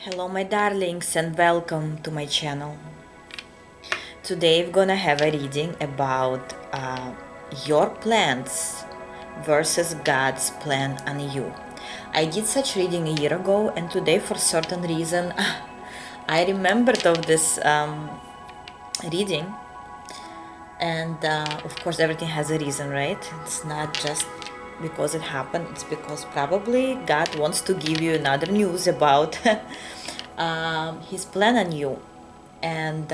Hello my darlings and welcome to my channel. Today we're gonna have a reading about your plans versus God's plan on you. I did such reading a year ago, and today for certain reason I remembered of this reading, and of course everything has a reason, right? It's not just because it happened, it's because probably God wants to give you another news about his plan on you. And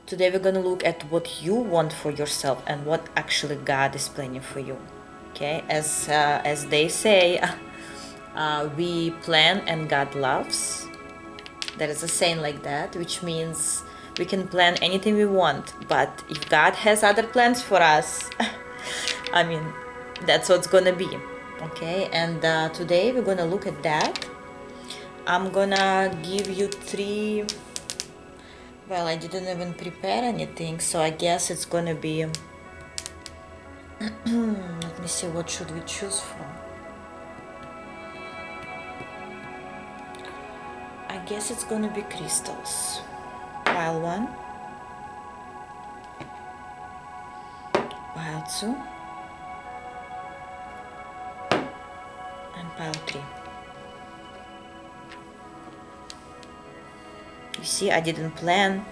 today we're going to look at what you want for yourself and what actually God is planning for you. Okay, as they say, we plan and God loves. There is a saying like that, which means we can plan anything we want, but if God has other plans for us, I mean, that's what's gonna be. Okay, and today we're gonna look at that. I'm gonna give you three. Well, I didn't even prepare anything, so I guess it's gonna be let me see, what should we choose from? I guess it's gonna be crystals. Pile 1, pile 2, and pile 3. You see, I didn't plan.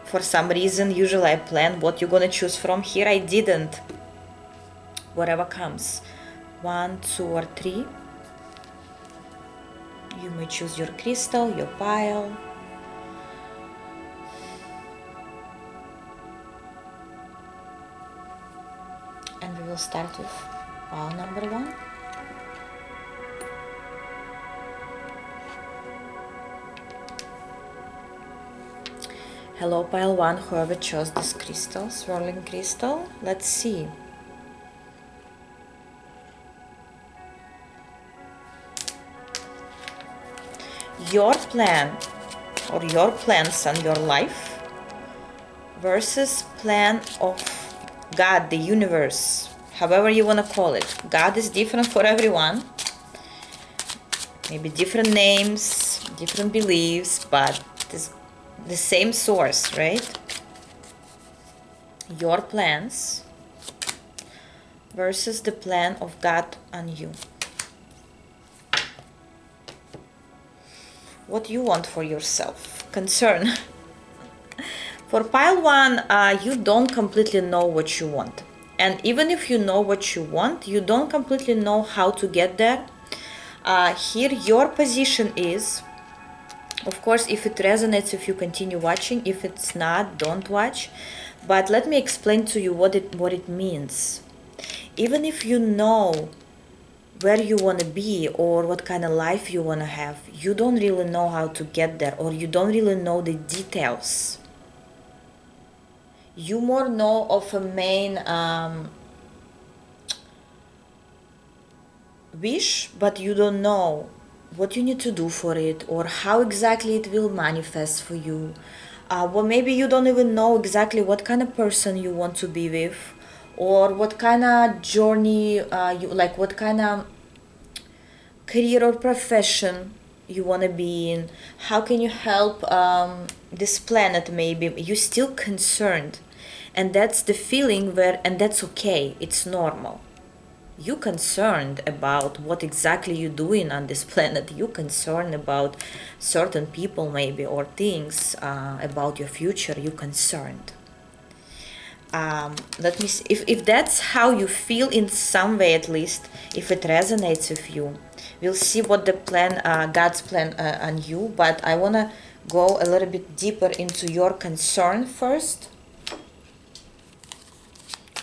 For some reason, usually I plan what you're gonna choose from. Here I didn't. Whatever comes. 1, 2, or 3. You may choose your crystal, your pile. And we will start with pile number 1. Hello pile 1, whoever chose this crystal, swirling crystal. Let's see. Your plan or your plans on your life versus plan of God, the universe, however you want to call it. God is different for everyone. Maybe different names, different beliefs, but this the same source, right? Your plans versus the plan of God on you. What you want for yourself. Concern. For pile 1, you don't completely know what you want. And even if you know what you want, you don't completely know how to get there. Here your position is, of course, if it resonates, if you continue watching. If it's not, don't watch. But let me explain to you what it means. Even if you know where you want to be or what kind of life you want to have, you don't really know how to get there, or you don't really know the details. You more know of a main wish, but you don't know what you need to do for it or how exactly it will manifest for you. Well, maybe you don't even know exactly what kind of person you want to be with, or what kind of journey you like, what kind of career or profession you want to be in. How can you help this planet? Maybe you're still concerned, and that's the feeling where, and that's okay, it's normal. You're concerned about what exactly you're doing on this planet. You're concerned about certain people maybe, or things about your future. You're concerned. Let me see if that's how you feel in some way, at least if it resonates with you. We'll see what the plan, God's plan on you, but I want to go a little bit deeper into your concern first.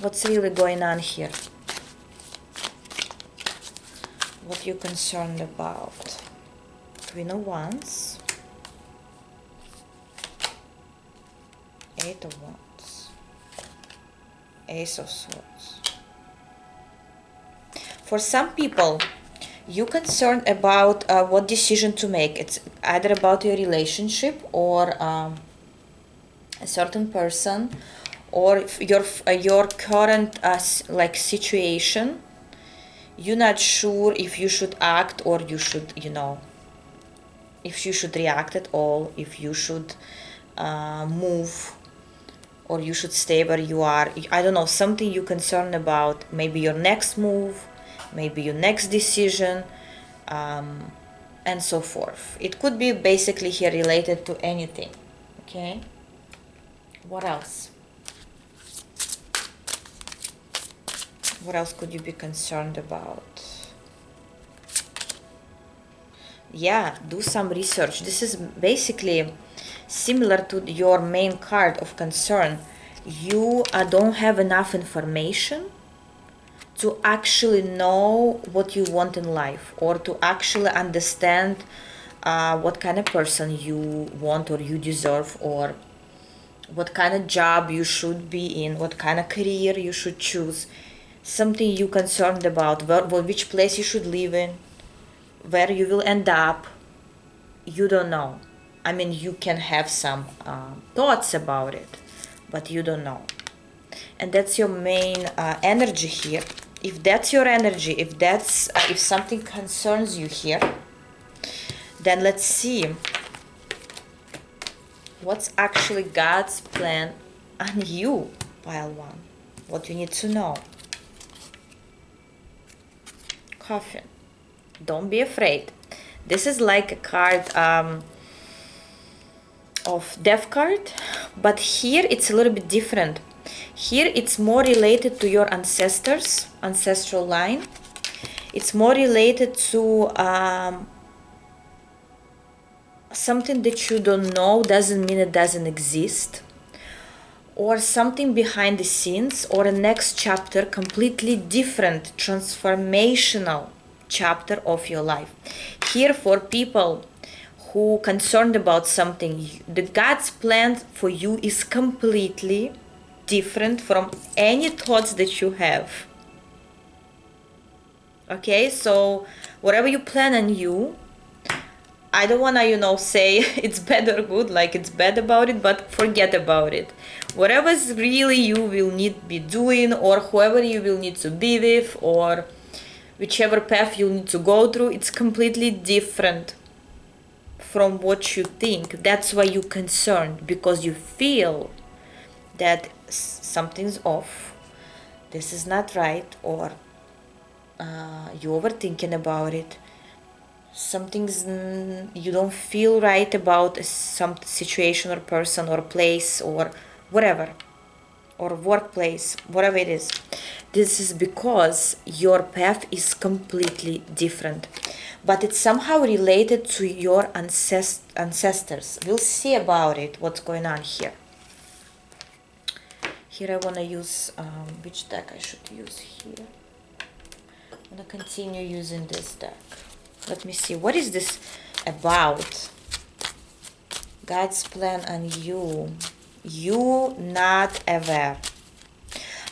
What's really going on here? What you're concerned about? Queen of Wands, 8 of Wands, Ace of Swords. For some people, you're concerned about what decision to make. It's either about your relationship or a certain person, or your current like situation. You're not sure if you should act or you should, if you should react at all, if you should move, or you should stay where you are. I don't know, something you're concerned about, maybe your next move, maybe your next decision, and so forth. It could be basically here related to anything. Okay, what else? What else could you be concerned about? Yeah, do some research. This is basically similar to your main card of concern. You don't have enough information to actually know what you want in life, or to actually understand what kind of person you want or you deserve, or what kind of job you should be in, what kind of career you should choose, something you're concerned about, which place you should live in, where you will end up. You don't know. I mean, you can have some thoughts about it, but you don't know. And that's your main energy here. If that's your energy, if something concerns you here, then let's see what's actually God's plan on you, pile one. What you need to know. Coffin. Don't be afraid. This is like a card of death card, but here it's a little bit different. Here it's more related to your ancestors, ancestral line. It's more related to something that you don't know doesn't mean it doesn't exist, or something behind the scenes, or a next chapter, completely different, transformational chapter of your life. Here, for people who concerned about something, the God's plan for you is completely different from any thoughts that you have. Okay, so whatever you plan on you, I don't want to, say it's bad or good, like it's bad about it, but forget about it. Whatever's really you will need to be doing, or whoever you will need to be with, or whichever path you need to go through, it's completely different from what you think. That's why you're concerned, because you feel that something's off, this is not right, or you're overthinking about it. Something's you don't feel right about some situation or person or place or whatever, or workplace, whatever it is. This is because your path is completely different, but it's somehow related to your ancestors. We'll see about it, what's going on here. Here I want to use which deck I should use here. I'm going to continue using this deck. Let me see, what is this about? God's plan on you. You not aware.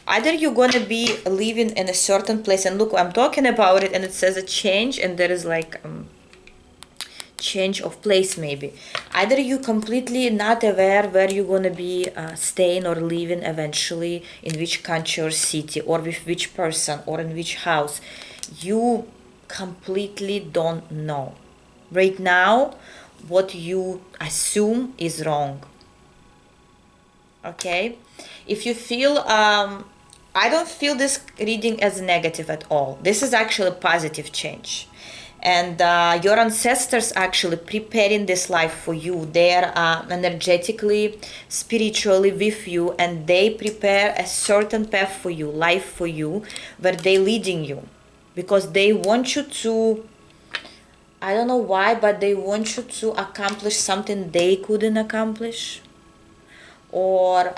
Either you're gonna be living in a certain place, and look, I'm talking about it and it says a change, and there is like change of place maybe. Either you completely not aware where you're gonna be staying or living eventually, in which country or city, or with which person, or in which house. You completely don't know. Right now, what you assume is wrong. Okay? If you feel, I don't feel this reading as negative at all. This is actually a positive change. And your ancestors actually preparing this life for you. They are energetically, spiritually with you, and they prepare a certain path for you, life for you, where they leading you. Because they want you to, I don't know why, but they want you to accomplish something they couldn't accomplish, or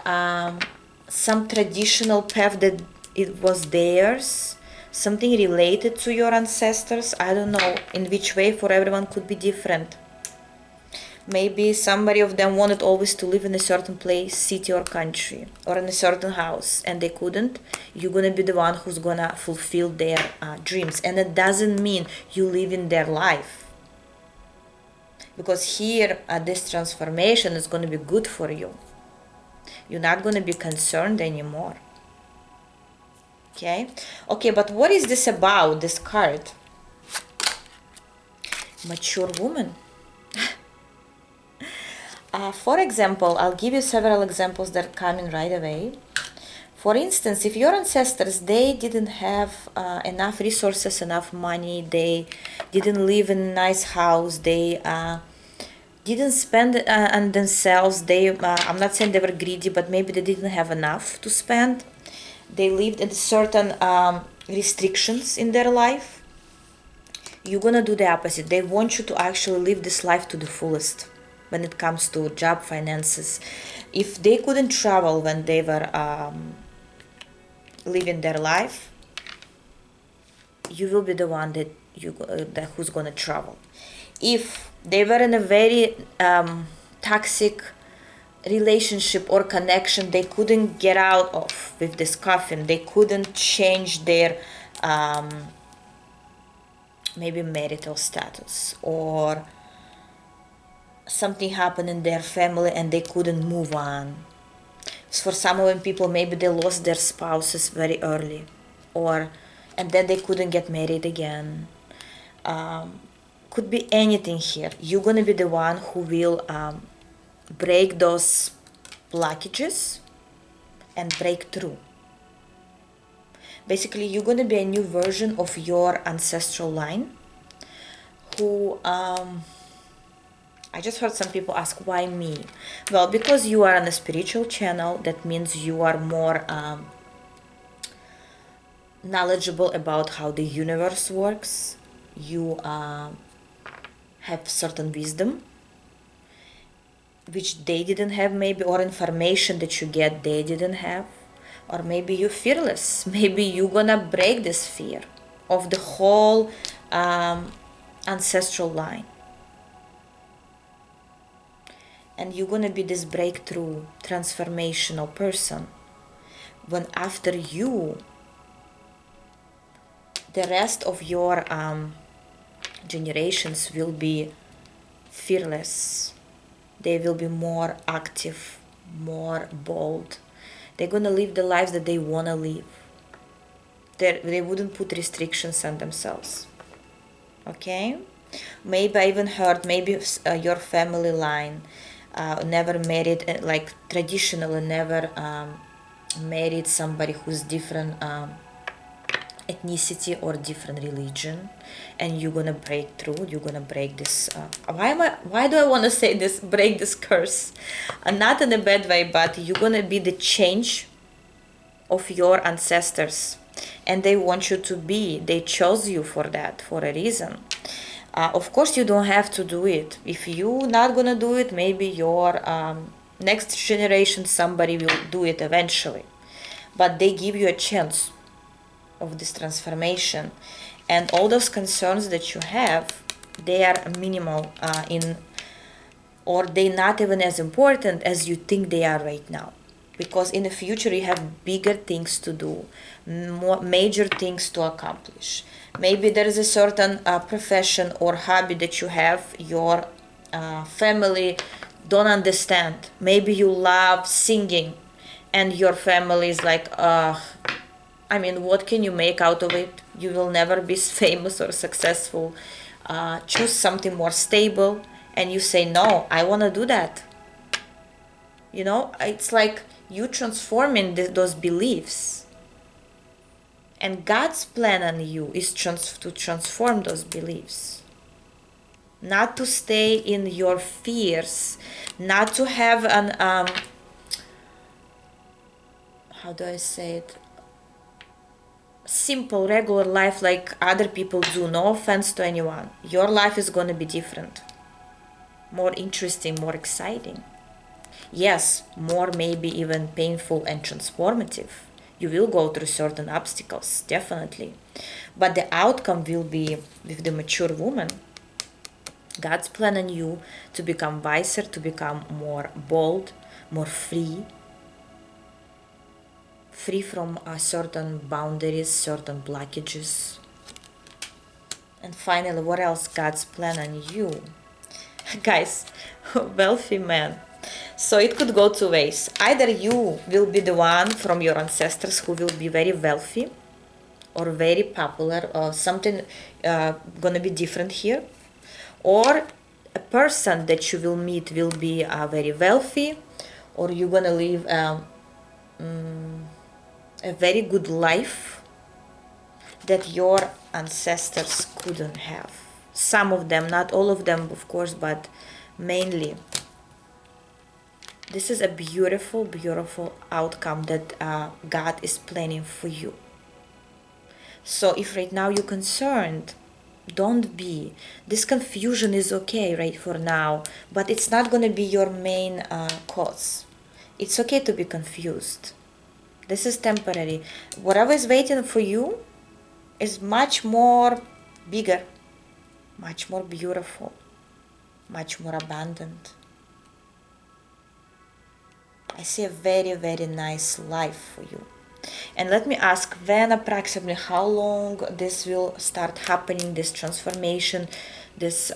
some traditional path that it was theirs, something related to your ancestors. I don't know in which way, for everyone could be different. Maybe somebody of them wanted always to live in a certain place, city or country, or in a certain house, and they couldn't. You're gonna be the one who's gonna fulfill their dreams, and it doesn't mean you live in their life, because here this transformation is gonna be good for you. You're not gonna be concerned anymore. Okay, but what is this about, this card? Mature woman. For example, I'll give you several examples that are coming right away. For instance, if your ancestors, they didn't have enough resources, enough money, they didn't live in a nice house, they didn't spend on themselves, I'm not saying they were greedy, but maybe they didn't have enough to spend. They lived in certain restrictions in their life. You're gonna do the opposite. They want you to actually live this life to the fullest when it comes to job, finances. If they couldn't travel when they were living their life, you will be the one that who's gonna travel. If they were in a very toxic relationship or connection they couldn't get out of with this coffin, they couldn't change their maybe marital status, or something happened in their family and they couldn't move on. For some of them people, maybe they lost their spouses very early, or and then they couldn't get married again. Could be anything here. You're gonna be the one who will break those blockages and break through. Basically, you're gonna be a new version of your ancestral line who I just heard some people ask, why me? Well, because you are on a spiritual channel, that means you are more knowledgeable about how the universe works. You have certain wisdom which they didn't have, maybe, or information that you get they didn't have. Or maybe you're fearless. Maybe you're gonna break this fear of the whole ancestral line. And you're gonna be this breakthrough, transformational person. When after you, the rest of your generations will be fearless. They will be more active, more bold. They're gonna live the lives that they wanna live. They wouldn't put restrictions on themselves. Okay? Maybe I even heard, maybe your family line never married, like traditionally never married somebody who's different ethnicity or different religion, and you're gonna break through. You're gonna break this why do I want to say this, break this curse, not in a bad way, but you're gonna be the change of your ancestors, and they want you to be. They chose you for that, for a reason. Of course you don't have to do it. If you're not gonna do it, maybe your next generation, somebody will do it eventually, but they give you a chance of this transformation. And all those concerns that you have, they are minimal or they're not even as important as you think they are right now, because in the future you have bigger things to do, more major things to accomplish. Maybe there is a certain profession or hobby that you have, your family don't understand. Maybe you love singing and your family is like, I mean, what can you make out of it? You will never be famous or successful. Choose something more stable, and you say, no, I want to do that. You know, it's like you transforming those beliefs. And God's plan on you is to transform those beliefs. Not to stay in your fears, not to have an, how do I say it? Simple, regular life like other people do. No offense to anyone. Your life is going to be different. More interesting, more exciting. Yes, more maybe even painful and transformative. You will go through certain obstacles, definitely. But the outcome will be, with the mature woman, God's plan on you to become wiser, to become more bold, more free from certain boundaries, certain blockages. And finally, what else God's plan on you? Guys, wealthy man. So it could go two ways. Either you will be the one from your ancestors who will be very wealthy or very popular, or something gonna be different here. Or a person that you will meet will be very wealthy, or you're gonna live a very good life that your ancestors couldn't have. Some of them, not all of them, of course, but mainly. This is a beautiful, beautiful outcome that God is planning for you. So if right now you're concerned, don't be. This confusion is okay right for now, but it's not going to be your main cause. It's okay to be confused. This is temporary. Whatever is waiting for you is much more bigger, much more beautiful, much more abundant. I see a very, very nice life for you. And let me ask, when approximately how long this will start happening, this transformation, this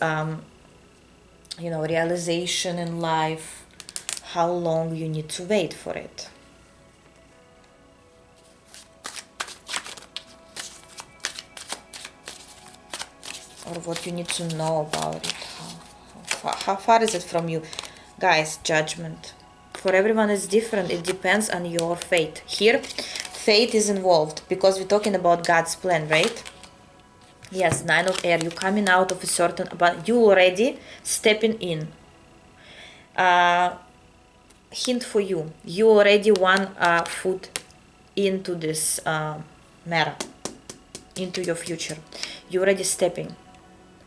realization in life, how long you need to wait for it? Or what you need to know about it? How far is it from you? Guys, judgment. For everyone is different. It depends on your fate. Here, fate is involved because we're talking about God's plan, right? Yes, 9 of air. You're coming out of a certain, but you already stepping in. Hint for you. You already one foot into this mirror, into your future. You're already stepping.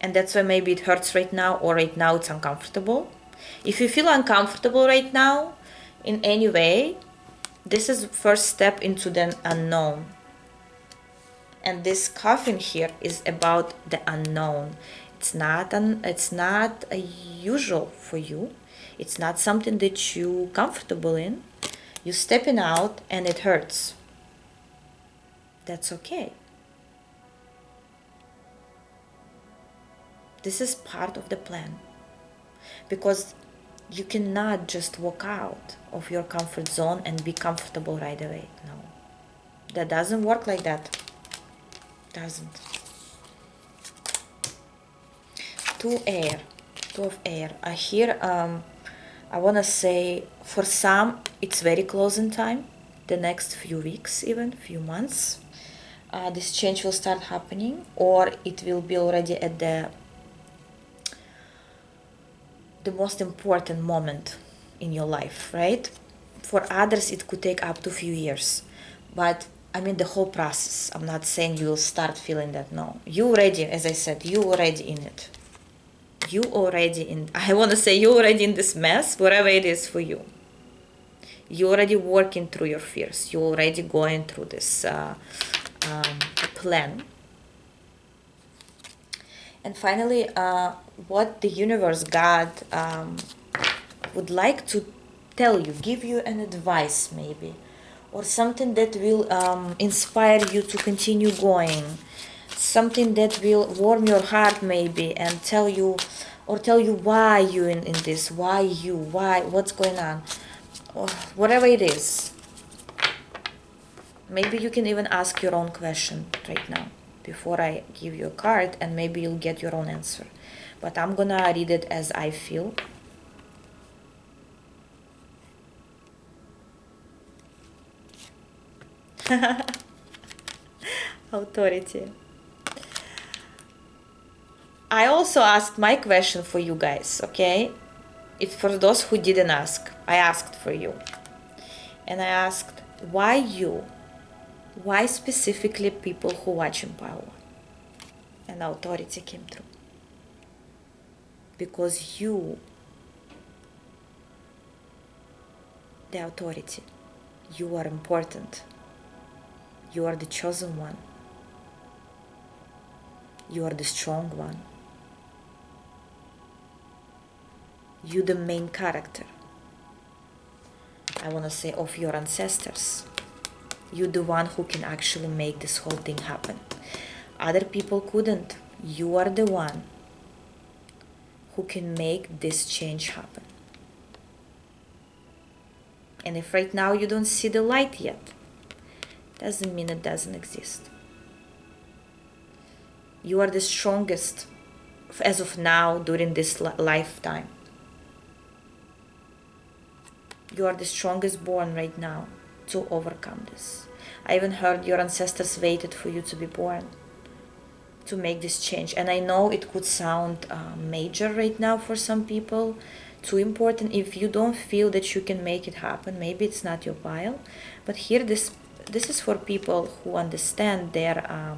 And that's why maybe it hurts right now, or right now it's uncomfortable. If you feel uncomfortable right now in any way, this is the first step into the unknown. And this coffin here is about the unknown. It's not usual for you. It's not something that you're comfortable in. You're stepping out and it hurts. That's okay. This is part of the plan. Because you cannot just walk out of your comfort zone and be comfortable right away. No. That doesn't work like that. Doesn't. 2 of air. Here, I want to say, for some, it's very close in time. The next few weeks, even few months. This change will start happening, or it will be already at the most important moment in your life, right? For others, it could take up to a few years. But I mean the whole process. I'm not saying you will start feeling that, no. You already, as I said, you already in it. You already in, I want to say you already in this mess, whatever it is for you. You already working through your fears. You already going through this plan. And finally, what the universe, God, would like to tell you, give you an advice maybe, or something that will inspire you to continue going, something that will warm your heart maybe, and tell you why you in this, what's going on, or whatever it is. Maybe you can even ask your own question right now before I give you a card, and maybe you'll get your own answer. But I'm gonna read it as I feel. Authority. I also asked my question for you guys, okay? It's for those who didn't ask. I asked for you. And I asked, why you? Why specifically people who watch in power? And authority came through. Because you, the authority, you are important. You are the chosen one. You are the strong one. You the main character. I want to say of your ancestors. You the one who can actually make this whole thing happen. Other people couldn't. You are the one who can make this change happen. And if right now you don't see the light yet, doesn't mean it doesn't exist. You are the strongest as of now during this lifetime. You are the strongest born right now to overcome this. I even heard your ancestors waited for you to be born to make this change. And I know it could sound major right now for some people, too important. If you don't feel that you can make it happen, maybe it's not your pile. But here, this is for people who understand their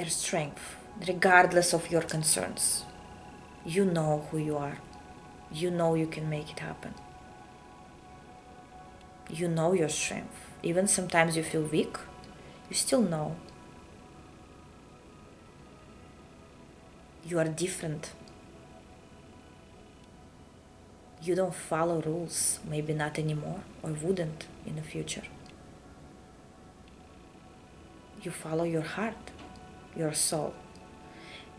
strength, regardless of your concerns. You know who you are. You know you can make it happen. You know your strength. Even sometimes you feel weak, you still know. You are different. You don't follow rules, maybe not anymore, or wouldn't in the future. You follow your heart, your soul.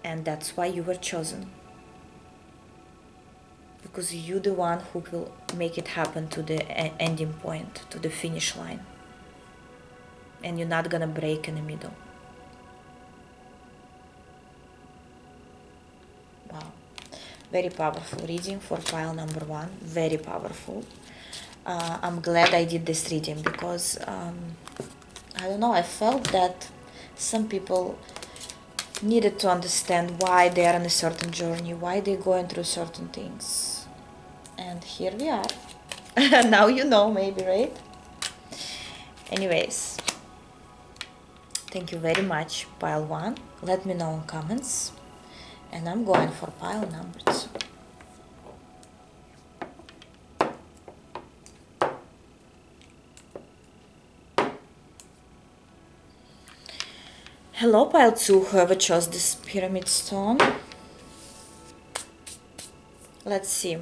And that's why you were chosen. Because you're the one who will make it happen to the ending point, to the finish line. And you're not gonna break in the middle. Wow. Very powerful reading for pile number 1. Very powerful. I'm glad I did this reading because, I don't know, I felt that some people needed to understand why they are on a certain journey, why they're going through certain things. And here we are. Now you know, maybe, right? Anyways, thank you very much, pile 1. Let me know in comments. And I'm going for pile number 2. Hello, pile 2, whoever chose this pyramid stone. Let's see.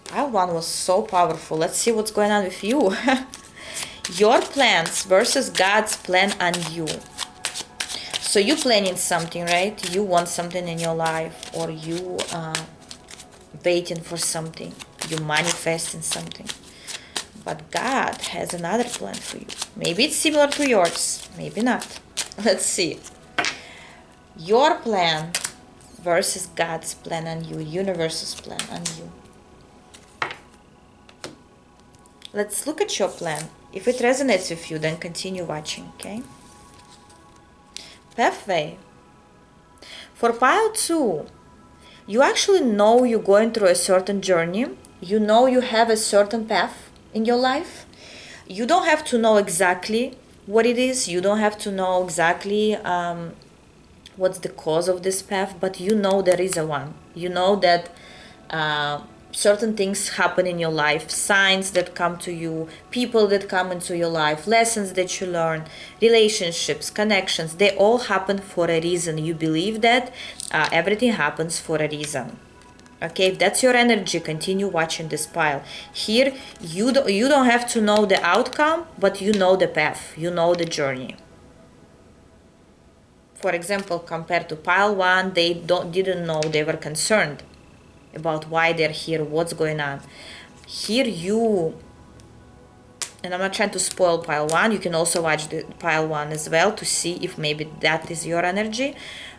Pile 1 was so powerful. Let's see what's going on with you. Your plans versus God's plan on you. So you planning something, right? You want something in your life, or you waiting for something. You manifesting something. But God has another plan for you. Maybe it's similar to yours, maybe not. Let's see. Your plan versus God's plan on you, universe's plan on you. Let's look at your plan. If it resonates with you, then continue watching, okay? Pathway. For pile 2, you actually know you're going through a certain journey. You know you have a certain path in your life. You don't have to know exactly what it is. You don't have to know exactly what's the cause of this path, but you know there is a one. You know that certain things happen in your life, signs that come to you, people that come into your life, lessons that you learn, relationships, connections, they all happen for a reason. You believe that everything happens for a reason. Okay, if that's your energy, continue watching this pile. Here, you don't have to know the outcome, but you know the path, you know the journey. For example, compared to pile 1, they didn't know, they were concerned about why they're here, what's going on. Here you, and I'm not trying to spoil pile 1, you can also watch the pile 1 as well to see if maybe that is your energy.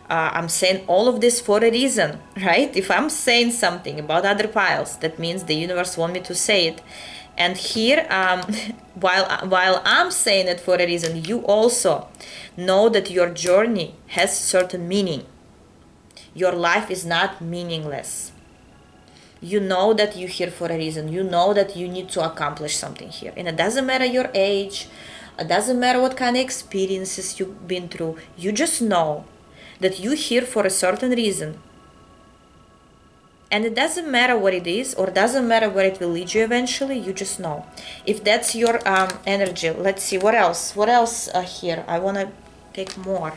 I'm saying all of this for a reason, right? If I'm saying something about other piles, that means the universe wants me to say it. And here, while I'm saying it for a reason, you also know that your journey has certain meaning. Your life is not meaningless. You know that you're here for a reason. You know that you need to accomplish something here. And it doesn't matter your age. It doesn't matter what kind of experiences you've been through. You just know that you're here for a certain reason. And it doesn't matter what it is, or doesn't matter where it will lead you eventually, you just know. If that's your energy, let's see, what else? What else here? I want to take more.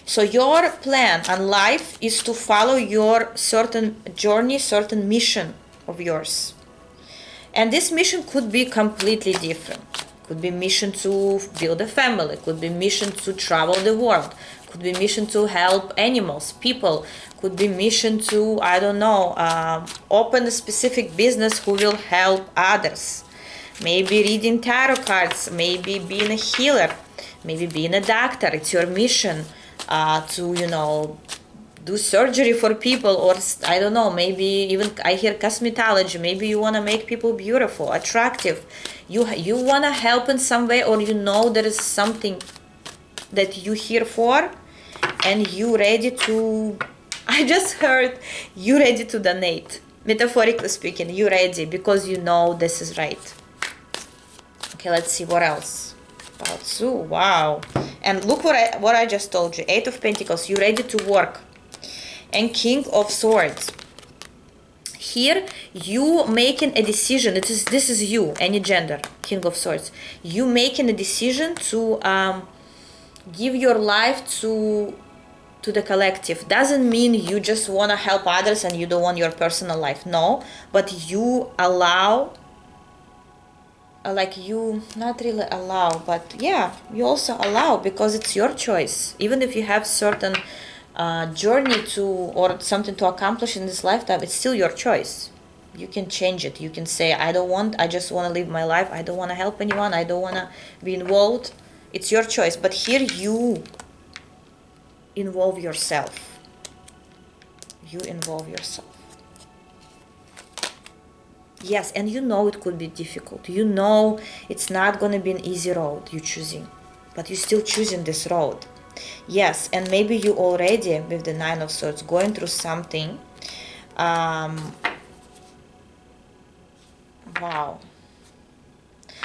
So your plan on life is to follow your certain journey, certain mission of yours. And this mission could be completely different. Could be mission to build a family, could be mission to travel the world, could be mission to help animals, people, could be mission to, I don't know, open a specific business who will help others. maybe reading tarot cards, maybe being a healer, maybe being a doctor. It's your mission to, you know, do surgery for people, or I don't know, maybe even I hear cosmetology. Maybe you want to make people beautiful, attractive. You want to help in some way, or you know there is something that you here for, and you ready to, I just heard you ready to donate, metaphorically speaking. You ready because you know this is right. Okay, let's see what else. About Sue, wow. And look what I just told you. 8 of Pentacles, you ready to work. And King of Swords. Here you making a decision. This is you, any gender, King of Swords. You making a decision to give your life to the collective. Doesn't mean you just want to help others and you don't want your personal life. No, but you allow, like, you not really allow, but yeah, you also allow, because it's your choice. Even if you have certain journey to, or something to accomplish in this lifetime, it's still your choice. You can change it. You can say, I just want to live my life. I don't want to help anyone. I don't want to be involved. It's your choice. But here you involve yourself. You involve yourself. Yes, and you know it could be difficult. You know it's not going to be an easy road you're choosing, but you're still choosing this road. Yes, and maybe you already, with the Nine of Swords, going through something. Wow.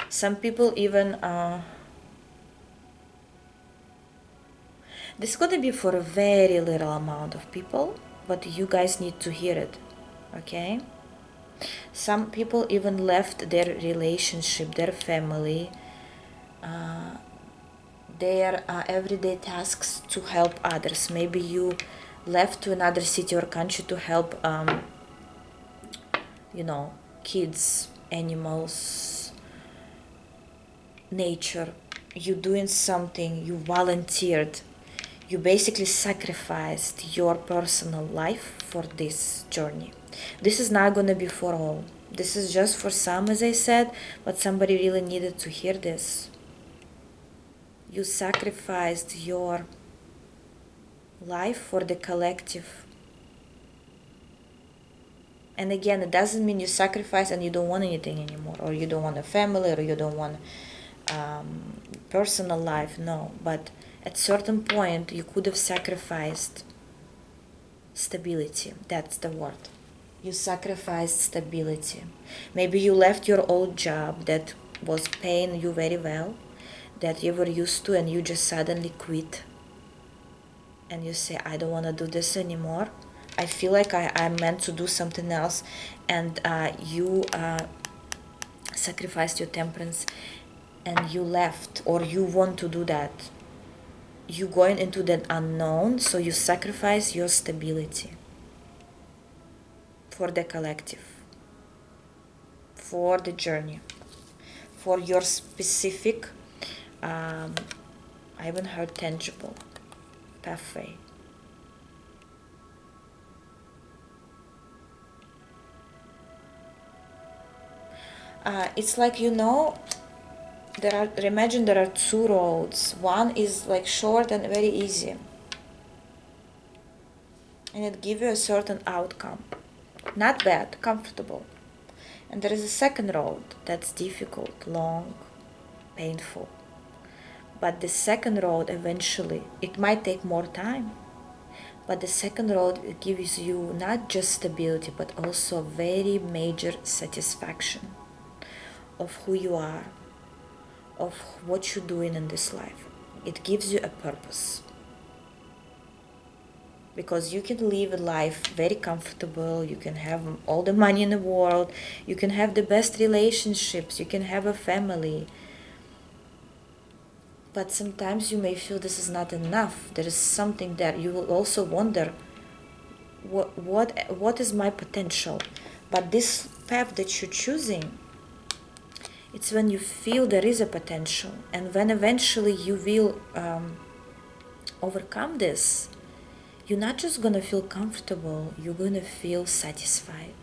Some people even... this is going to be for a very little amount of people, but you guys need to hear it, okay? Some people even left their relationship, their family, their everyday tasks to help others. Maybe you left to another city or country to help, you know, kids, animals, nature. You doing something, you volunteered. You basically sacrificed your personal life for this journey. This is not going to be for all. This is just for some, as I said, but somebody really needed to hear this. You sacrificed your life for the collective. And again, it doesn't mean you sacrifice and you don't want anything anymore, or you don't want a family, or you don't want personal life. No, but at certain point you could have sacrificed stability. That's the word. You sacrificed stability. Maybe you left your old job that was paying you very well, that you were used to, and you just suddenly quit. And you say, I don't want to do this anymore. I feel like I'm meant to do something else. And you sacrificed your temperance and you left, or you want to do that. You going into that unknown, so you sacrifice your stability for the collective, for the journey, for your specific, I haven't heard tangible pathway. It's like, you know, imagine there are two roads. One is like short and very easy, and it gives you a certain outcome, not bad, comfortable. And there is a second road that's difficult, long, painful. But the second road, eventually, it might take more time, but the second road gives you not just stability, but also very major satisfaction of who you are, of what you're doing in this life. It gives you a purpose. Because you can live a life very comfortable, you can have all the money in the world, you can have the best relationships, you can have a family. But sometimes you may feel this is not enough. There is something that you will also wonder, what is my potential? But this path that you're choosing, it's when you feel there is a potential, and when eventually you will overcome this, you're not just gonna feel comfortable, you're gonna feel satisfied.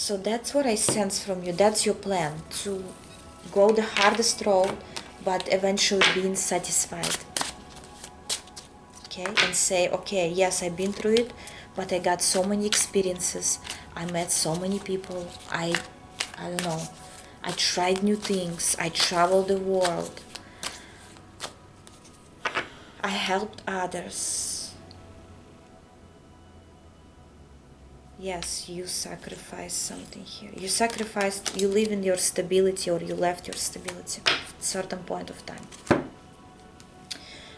So that's what I sense from you. That's your plan, to go the hardest road, but eventually being satisfied. Okay, and say, okay, yes, I've been through it, but I got so many experiences. I met so many people. I don't know. I tried new things. I traveled the world. I helped others. Yes, you sacrificed something here. You sacrificed, you live in your stability, or you left your stability at a certain point of time.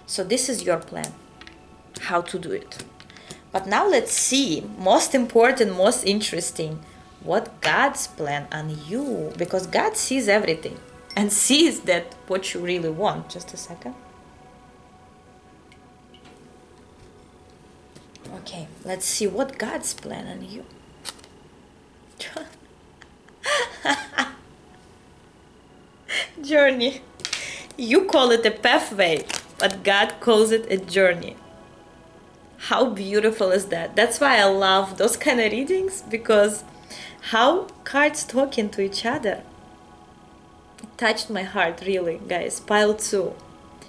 So this is your plan, how to do it. But now let's see, most important, most interesting, what God's plan on you, because God sees everything and sees that what you really want. Just a second. Okay, let's see what God's plan on you. Journey. You call it a pathway, but God calls it a journey. How beautiful is that? That's why I love those kind of readings, because how cards talking to each other. It touched my heart, really, guys. Pile 2.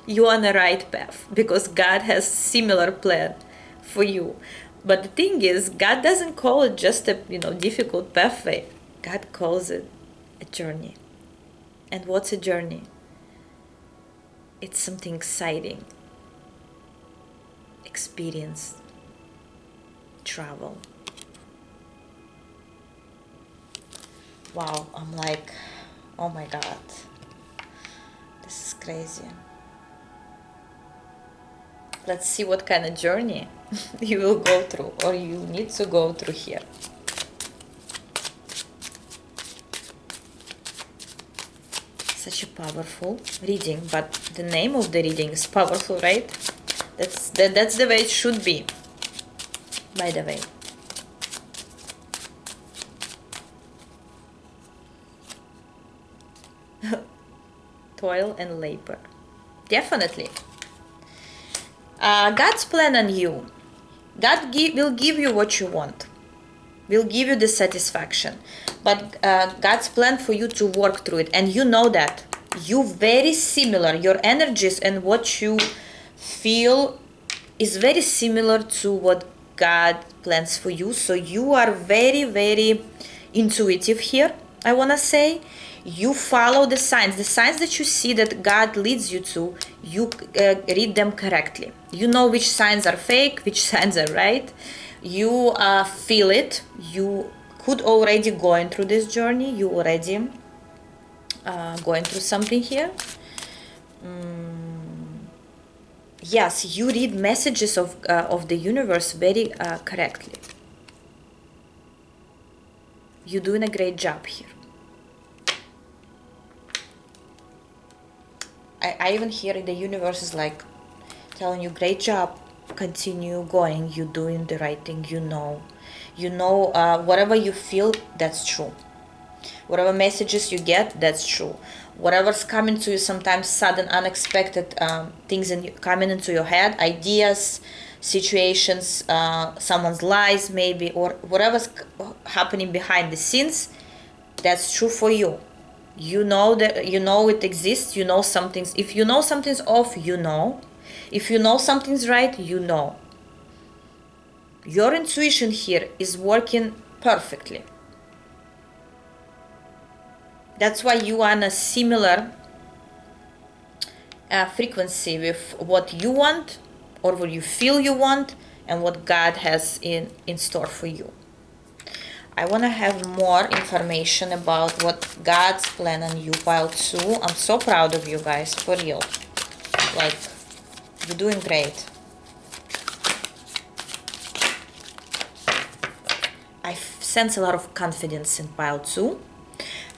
You on the right path, because God has similar plan for you. But the thing is, God doesn't call it just a difficult pathway. God calls it a journey. And what's a journey? It's something exciting. Experience. Travel. Wow, I'm like, oh my God. This is crazy. Let's see what kind of journey you will go through, or you need to go through here. Such a powerful reading, but the name of the reading is powerful, right? That's the way it should be, by the way. Toil and labor. Definitely. God's plan on you. God will give you what you want. Will give you the satisfaction. But God's plan for you to work through it. And you know that. You very similar. Your energies and what you feel is very similar to what God plans for you. So you are very, very intuitive here, I want to say. You follow the signs that you see that God leads you to, you read them correctly. You know which signs are fake, which signs are right. You feel it. You could already going through this journey. You already going through something here. Yes, you read messages of the universe very correctly. You're doing a great job here. I even hear the universe is like telling you, great job, continue going, you're doing the right thing, you know, whatever you feel, that's true. Whatever messages you get, that's true. Whatever's coming to you, sometimes sudden, unexpected things coming into your head, ideas, situations, someone's lies maybe, or whatever's happening behind the scenes, that's true for you. You know that it exists. You know something's. If you know something's off, you know. If you know something's right, you know. Your intuition here is working perfectly. That's why you are on a similar frequency with what you want, or what you feel you want, and what God has in store for you. I want to have more information about what God's plan on you, pile 2. I'm so proud of you guys, for real. Like, you're doing great. I sense a lot of confidence in pile 2.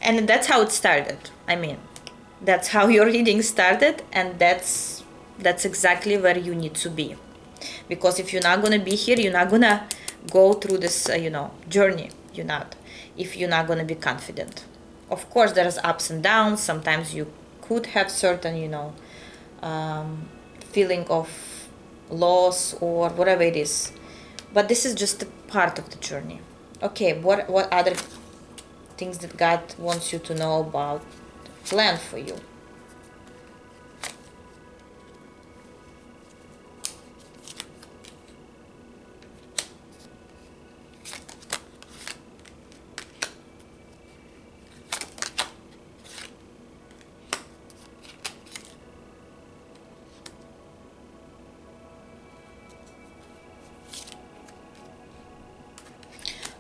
And that's how it started. I mean, that's how your reading started, and that's exactly where you need to be. Because if you're not going to be here, you're not going to go through this, journey. You're not, if you're not going to be confident. Of course, there's ups and downs. Sometimes you could have certain, feeling of loss or whatever it is. But this is just a part of the journey. Okay, what other things that God wants you to know about, plan for you.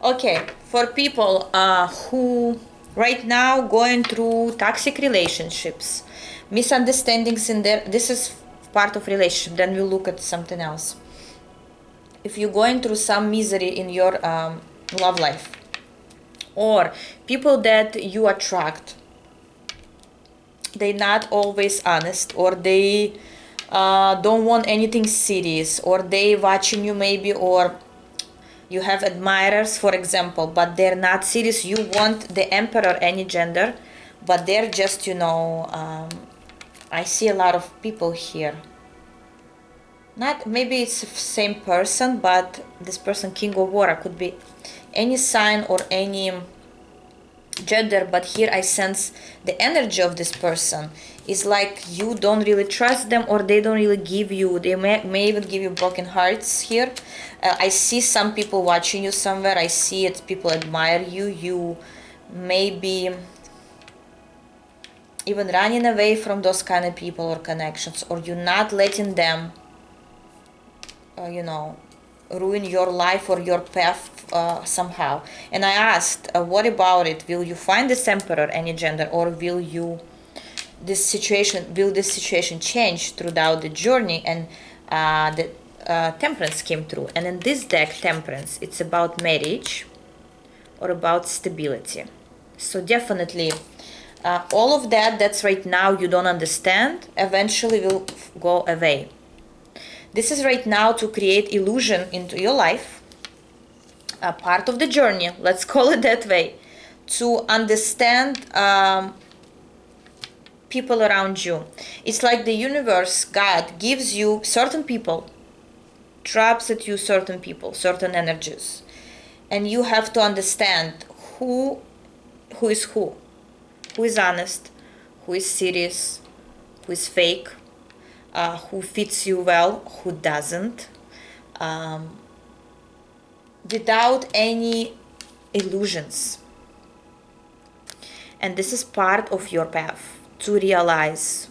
Okay, for people who right now going through toxic relationships, misunderstandings in there, this is part of relationship. Then we'll look at something else. If you're going through some misery in your love life, or people that you attract, they're not always honest, or they don't want anything serious, or they watching you maybe, or you have admirers, for example, but they're not serious. You want the emperor, any gender, but they're just, I see a lot of people here. Not maybe it's the same person, but this person, King of Water, could be any sign or any gender, but here I sense the energy of this person is like you don't really trust them, or they don't really give you, they may even give you broken hearts here. I see some people watching you somewhere. I see it, people admire you. You may be even running away from those kind of people or connections, or you're not letting them ruin your life or your path somehow. And I asked, what about it? Will you find this emperor, any gender, or will this situation change throughout the journey? And the temperance came through. And in this deck, temperance, it's about marriage or about stability. So definitely all of that's right now you don't understand, eventually will go away. This is right now to create illusion into your life, a part of the journey, let's call it that way, to understand people around you. It's like the universe, God gives you certain people, drops at you certain people, certain energies, and you have to understand who is who is honest, who is serious, who is fake, who fits you well, who doesn't, without any illusions. And this is part of your path to realize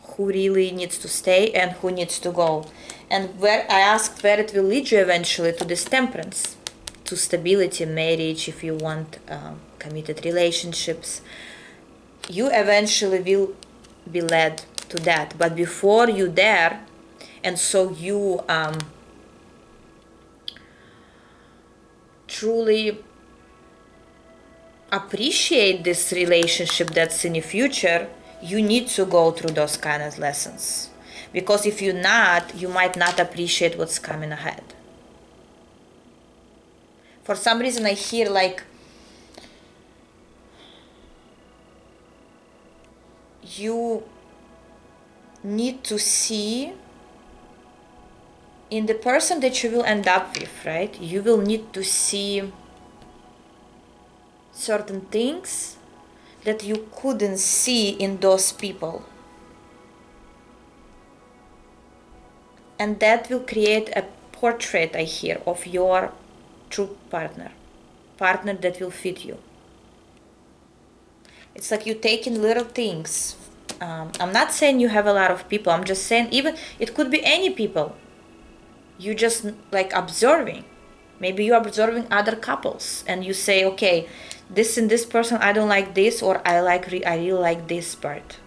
who really needs to stay and who needs to go. And where I asked where it will lead you eventually, to this temperance, to stability, marriage, if you want committed relationships, you eventually will be led to that. But before you there, and so you truly appreciate this relationship that's in the future, you need to go through those kind of lessons. Because if you're not, you might not appreciate what's coming ahead. For some reason I hear like you need to see in the person that you will end up with, right? You will need to see certain things that you couldn't see in those people. And that will create a portrait, I hear, of your true partner that will fit you. It's like you taking little things. I'm not saying you have a lot of people. I'm just saying even it could be any people. You just like observing. Maybe you are observing other couples and you say, okay, this and this person, I don't like this, or I really like this part.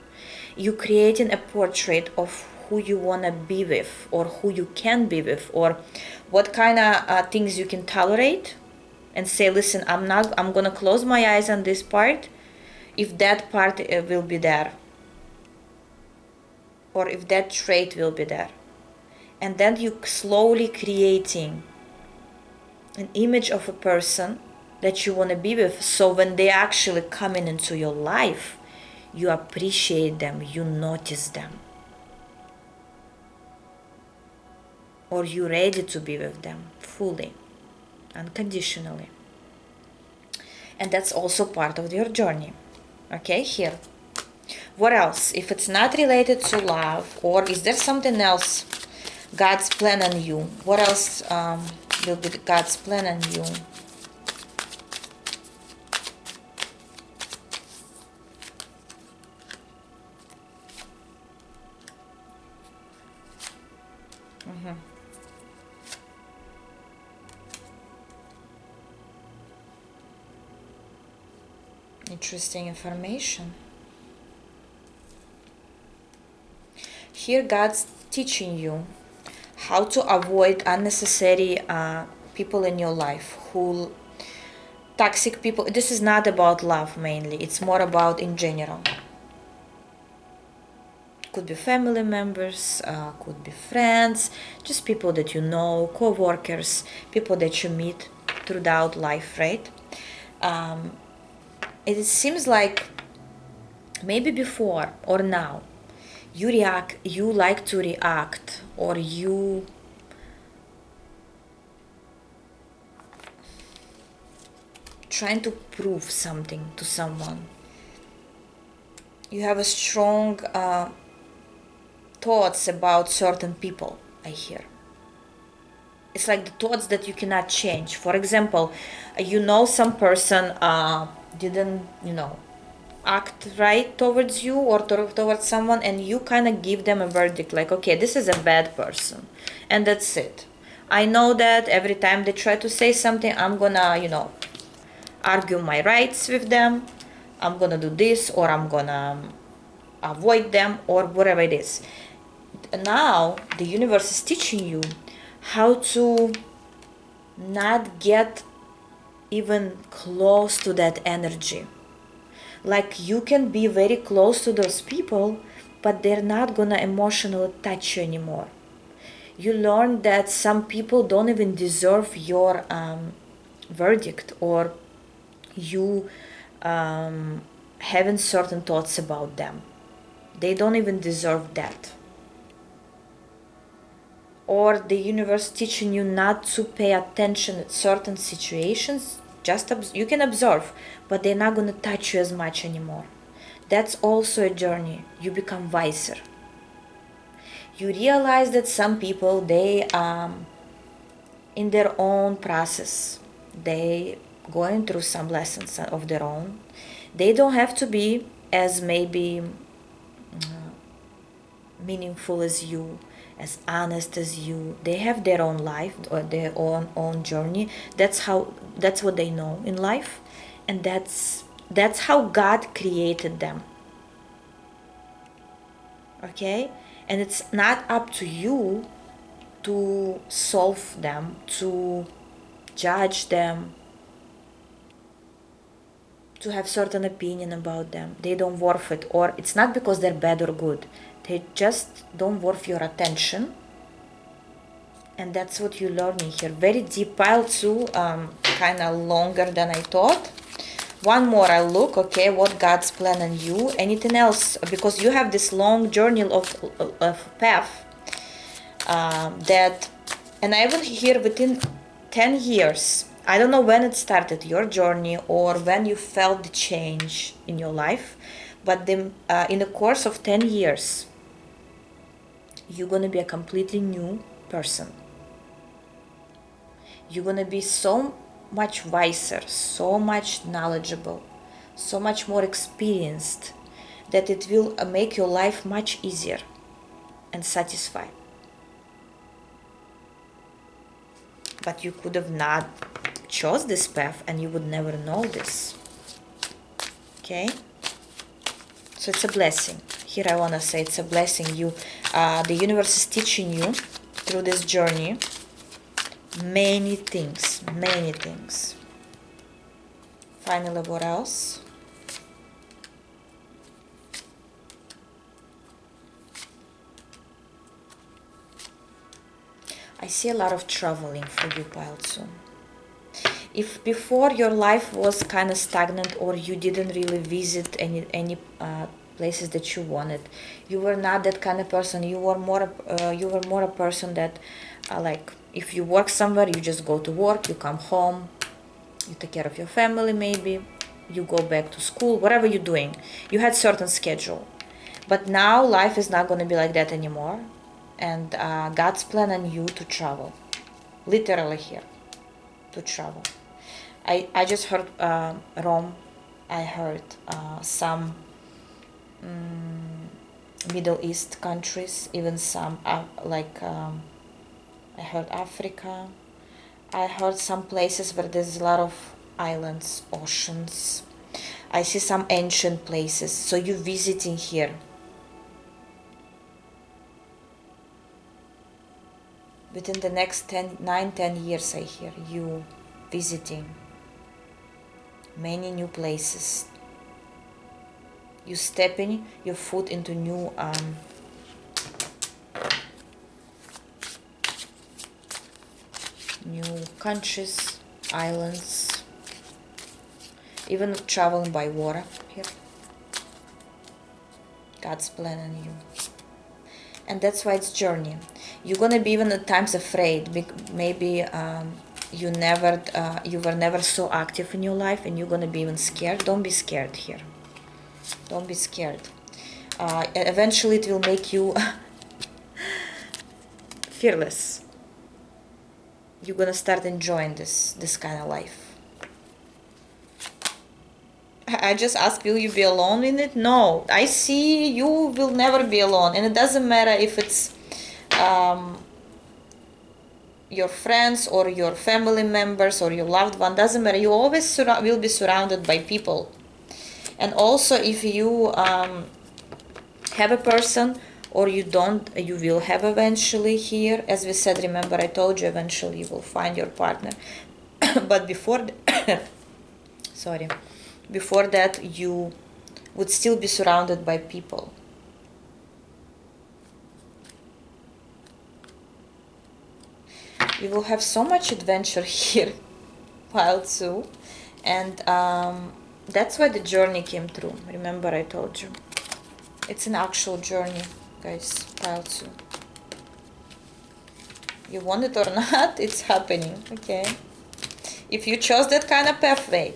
You creating a portrait of who you want to be with, or who you can be with, or what kind of things you can tolerate, and say, listen, I'm gonna close my eyes on this part if that part will be there, or if that trait will be there. And then you slowly creating an image of a person that you want to be with, so when they actually coming into your life, you appreciate them, you notice them, or you're ready to be with them fully, unconditionally. And that's also part of your journey. Okay, here. What else? If it's not related to love, or is there something else God's plan on you? What else will be God's plan on you? Interesting information. Here God's teaching you how to avoid unnecessary people in your life, who toxic people. This is not about love mainly, it's more about in general. Could be family members, could be friends, just people that you know, co-workers, people that you meet throughout life, right? It seems like maybe before or now you like to react, or you trying to prove something to someone. You have a strong thoughts about certain people, I hear. It's like the thoughts that you cannot change. For example, you know some person didn't, act right towards you or towards someone, and you kind of give them a verdict like, okay, this is a bad person, and that's it. I know that every time they try to say something, I'm gonna, argue my rights with them. I'm gonna do this, or I'm gonna avoid them, or whatever it is. Now the universe is teaching you how to not get even close to that energy. Like, you can be very close to those people, but they're not gonna emotionally touch you anymore. You learn that some people don't even deserve your verdict, or you having certain thoughts about them. They don't even deserve that. Or the universe teaching you not to pay attention at certain situations. Just you can observe, but they're not going to touch you as much anymore. That's also a journey. You become wiser. You realize that some people, they in their own process, they going through some lessons of their own. They don't have to be as maybe meaningful as you, as honest as you. They have their own life or their own journey. That's what they know in life, and that's how God created them. Okay? And it's not up to you to solve them, to judge them, to have certain opinion about them. They don't worth it, or it's not because they're bad or good. They just don't worth your attention. And that's what you're learning here. Very deep. Pile 2, kind of longer than I thought. One more I'll look, okay, what God's plan on you. Anything else? Because you have this long journey of path that, and I will hear within 10 years. I don't know when it started, your journey, or when you felt the change in your life. But in the course of 10 years, you're going to be a completely new person. You're going to be so much wiser, so much knowledgeable, so much more experienced, that it will make your life much easier and satisfied. But you could have not chose this path, and you would never know this. Okay? So it's a blessing. Here I want to say it's a blessing. The universe is teaching you through this journey many things. Finally, what else? I see a lot of traveling for you, pile 2. If before your life was kind of stagnant, or you didn't really visit any places that you wanted, you were not that kind of person. You were more a person that like, if you work somewhere, you just go to work, you come home, You take care of your family, maybe you go back to school, whatever you're doing. You had certain schedule, but now life is not going to be like that anymore, and God's plan on you to travel, literally here, to travel. I just heard Rome. I heard some Middle East countries, even some I heard Africa. I heard some places where there's a lot of islands, oceans. I see some ancient places. So you're visiting here. Within the next 9-10 years, I hear you visiting many new places. You stepping your foot into new countries, islands, even traveling by water here. God's plan on you. And that's why it's journey. You're gonna be even at times afraid. Maybe you were never so active in your life, and you're gonna be even scared. Don't be scared here. Don't be scared. Eventually, it will make you fearless. You're gonna start enjoying this kind of life. I just ask, will you be alone in it? No, I see you will never be alone, and it doesn't matter if it's your friends or your family members or your loved one. Doesn't matter. You always will be surrounded by people, and also if you have a person or you don't, you will have eventually here. As we said, remember I told you eventually you will find your partner, but before before that you would still be surrounded by people. We will have so much adventure here, pile 2, and that's why the journey came through. Remember I told you it's an actual journey, guys. Pile 2, you want it or not, it's happening. Okay, if you chose that kind of pathway,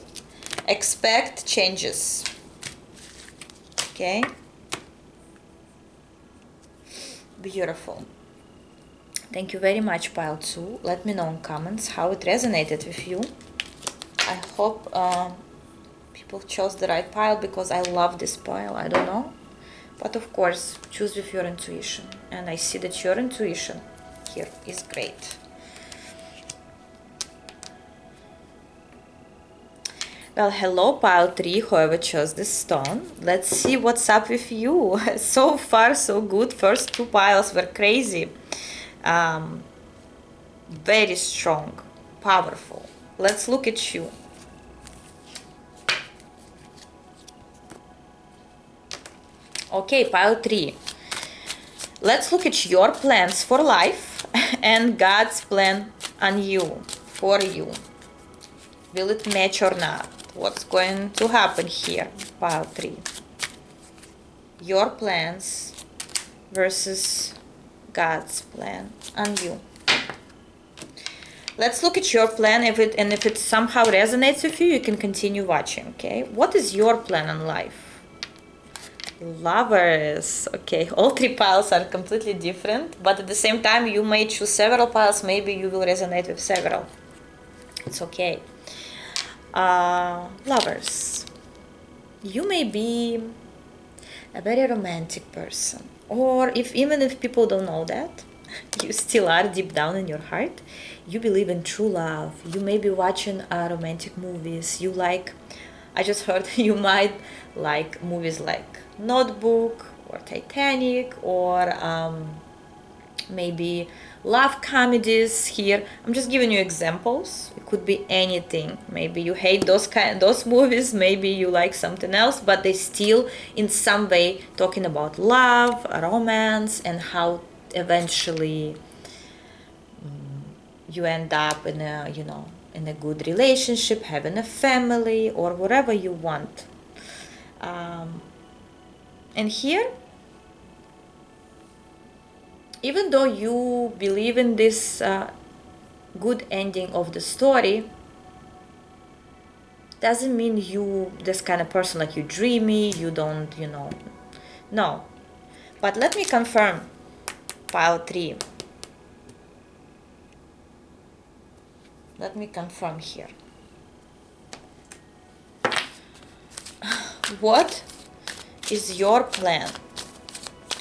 expect changes. Okay, beautiful. Thank you very much, pile 2. Let me know in comments how it resonated with you. I hope people chose the right pile, because I love this pile. I don't know, but of course choose with your intuition, and I see that your intuition here is great. Well, hello pile 3, whoever chose this stone. Let's see what's up with you. So far so good. First 2 piles were crazy. Very strong, powerful. Let's look at you. Okay, pile 3. Let's look at your plans for life and God's plan on you, for you. Will it match or not? What's going to happen here, pile 3? Your plans versus God's plan on you. Let's look at your plan. If it somehow resonates with you, you can continue watching. Okay, what is your plan on life? Lovers. Okay, all 3 piles are completely different, but at the same time you may choose several piles. Maybe you will resonate with several. It's okay. Lovers, you may be a very romantic person, or even if people don't know that, you still are deep down in your heart. You believe in true love. You may be watching romantic movies. I just heard you might like movies like Notebook or Titanic, or maybe love comedies here. I'm just giving you examples. It could be anything. Maybe you hate those movies, maybe you like something else, but they still in some way talking about love, romance, and how eventually you end up in a good relationship, having a family, or whatever you want. And here, even though you believe in this good ending of the story, doesn't mean you this kind of person, like you dreamy, you don't, no. But let me confirm pile 3. Let me confirm here. What is your plan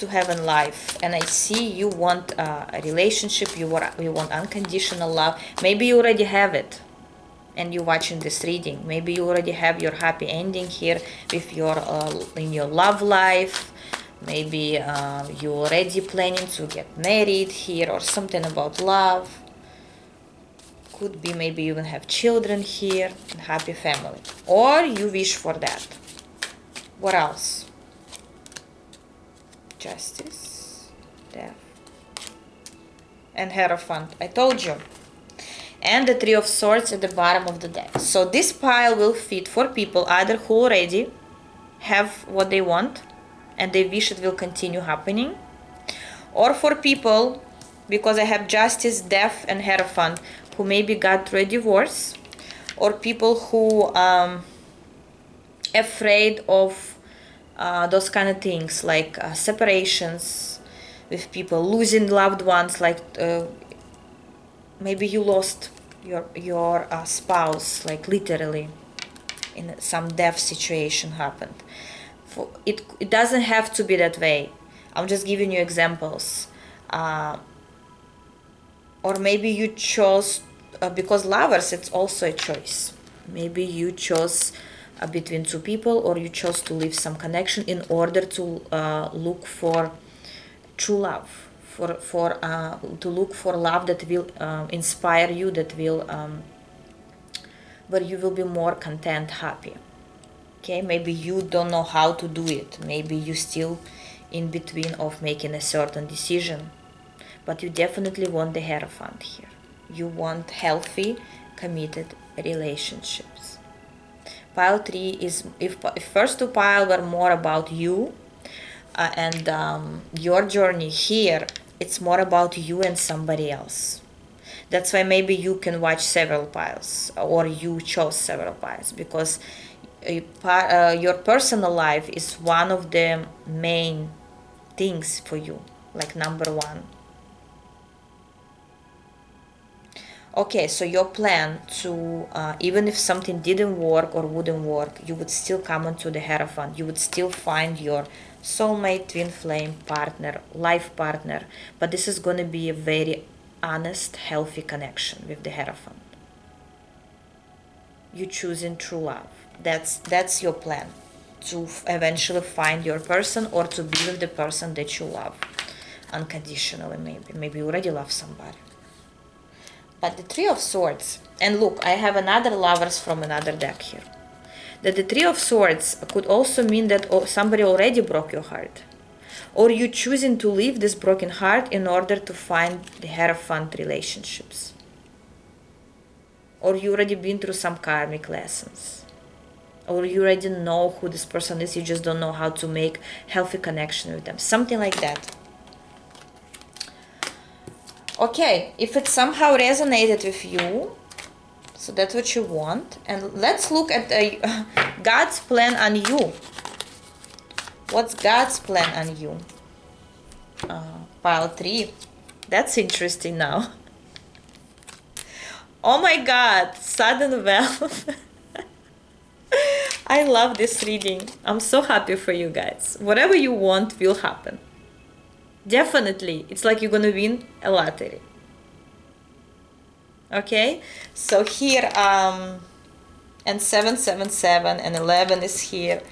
to have in life? And I see you want a relationship, you want unconditional love. Maybe you already have it and you're watching this reading. Maybe you already have your happy ending here with your in your love life. Maybe you're already planning to get married here, or something about love. Could be maybe you even have children here and happy family, or you wish for that. What else? Justice, death, and Hierophant. I told you. And the Three of Swords at the bottom of the deck. So this pile will fit for people either who already have what they want and they wish it will continue happening, or for people, because I have Justice, Death, and Hierophant, who maybe got through a divorce, or people who afraid of those kind of things, like separations with people, losing loved ones, like maybe you lost your spouse, like literally in some death situation happened. It doesn't have to be that way. I'm just giving you examples. Or maybe you chose, because lovers, it's also a choice. Maybe you chose between two people, or you chose to leave some connection in order to look for true love, to look for love that will inspire you, that will where you will be more content, happy. Okay, maybe you don't know how to do it. Maybe you still in between of making a certain decision, but you definitely want the Hierophant here. You want healthy, committed relationships. Pile 3 is, if first two pile were more about you and your journey, here it's more about you and somebody else. That's why maybe you can watch several piles, or you chose several piles, because your personal life is one of the main things for you, like number 1. Okay, so your plan to, even if something didn't work or wouldn't work, you would still come into the Hierophant. You would still find your soulmate, twin flame partner, life partner. But this is going to be a very honest, healthy connection with the Hierophant. You choosing true love. That's your plan, to eventually find your person, or to be with the person that you love unconditionally. Maybe you already love somebody. But the Three of Swords, and look, I have another lovers from another deck here. That the Three of Swords could also mean that somebody already broke your heart, or you choosing to leave this broken heart in order to find the Hierophant relationships, or you already been through some karmic lessons, or you already know who this person is, you just don't know how to make healthy connection with them, something like that. Okay, if it somehow resonated with you, so that's what you want. And let's look at God's plan on you. What's God's plan on you? Pile 3. That's interesting now. Oh my God, sudden wealth. I love this reading. I'm so happy for you guys. Whatever you want will happen. Definitely, it's like you're gonna win a lottery. Okay, so here and 777 and 11 is here.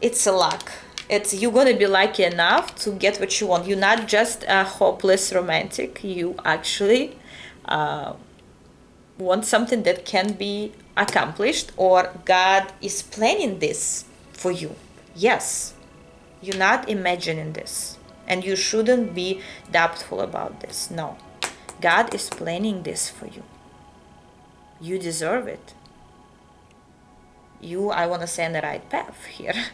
It's a luck. It's you're gonna be lucky enough to get what you want. You're not just a hopeless romantic. You actually want something that can be accomplished, or God is planning this for you. Yes, you're not imagining this, and you shouldn't be doubtful about this. No, God is planning this for you. You deserve it. I want to say, on the right path here.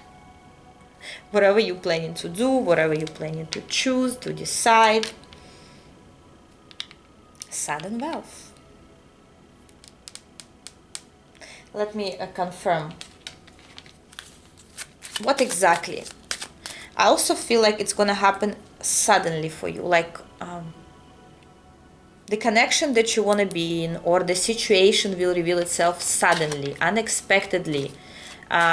Whatever you're planning to do, whatever you're planning to choose, to decide. Sudden wealth. Let me confirm. What exactly? I also feel like it's gonna happen suddenly for you, like the connection that you want to be in or the situation will reveal itself suddenly, unexpectedly.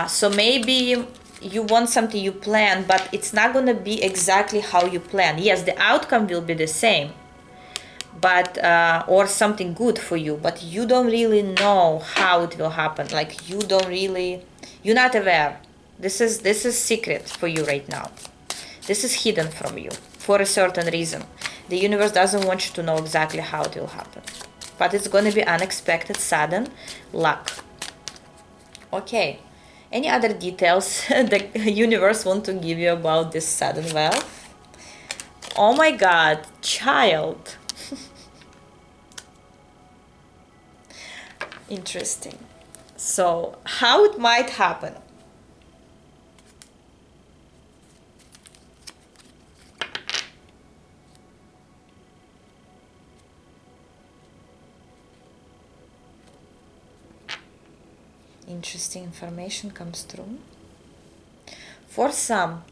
So maybe you want something you plan, but it's not going to be exactly how you plan. Yes, the outcome will be the same, but or something good for you, but you don't really know how it will happen. Like you don't really, you're not aware. This is secret for you right now. This is hidden from you for a certain reason. The universe doesn't want you to know exactly how it will happen. But it's going to be unexpected, sudden luck. Okay. Any other details the universe want to give you about this sudden wealth? Oh my God, child. Interesting. So, how it might happen? Interesting information comes through. For some,